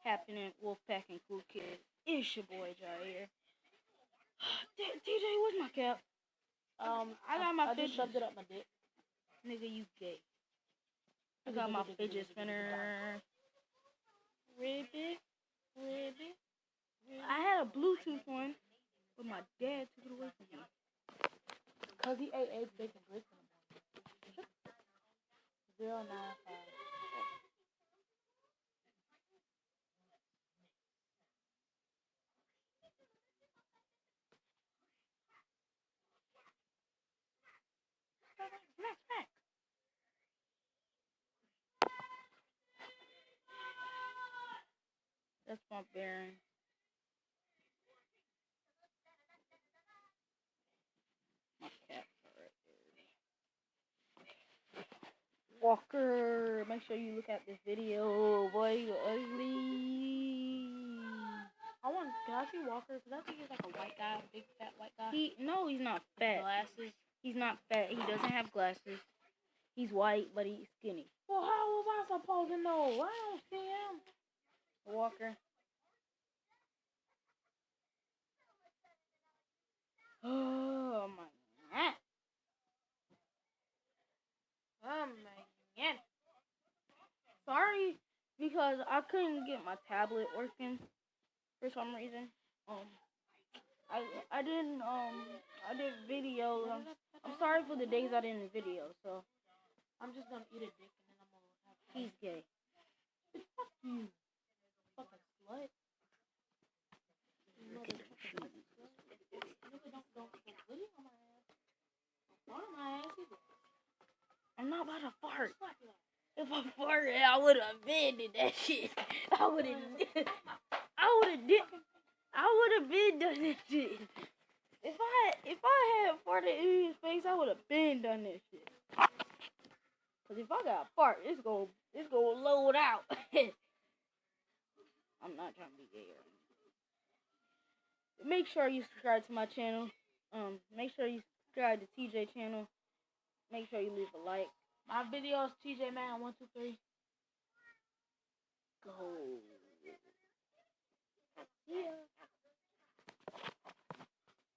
happening, Wolfpack and Cool Kids? It's your boy Jair. TJ, where's my cap? I got my fidget. Shoved it up my dick. Nigga, you gay. I got my fidget spinner. Ribbit. I had a Bluetooth one, but my dad took it away from me. Cause he ate eggs, bacon, grits in the morning. 095. Smack. That's my Baron. My cat right there. Walker, make sure you look at this video. Boy, you ugly. Can I see Walker? Cause I think he's like a white guy, a big fat white guy. No, he's not fat. Glasses. He's not fat. He doesn't have glasses. He's white, but he's skinny. Well, how was I supposed to know? I don't see him. Walker. Oh my god. Oh man. Sorry, because I couldn't get my tablet working for some reason. I did videos. I'm sorry for the days I didn't video. So I'm just gonna eat a dick and then I'm gonna have fun. he's gay. Fuck you, fucking slut. Look at the shoes. Nigga, don't put witty on my ass. Don't fart on my ass either. I'm not about to fart. Slap your ass. If I farted, I would have abandoned that shit. I would have been done that shit. If I had farted in his face, I would have been done that shit. Cause if I got fart, it's gonna load out. I'm not trying to be gay. Make sure you subscribe to my channel. Make sure you subscribe to TJ channel. Make sure you leave a like. My videos, TJ Man 123. Go. Yeah.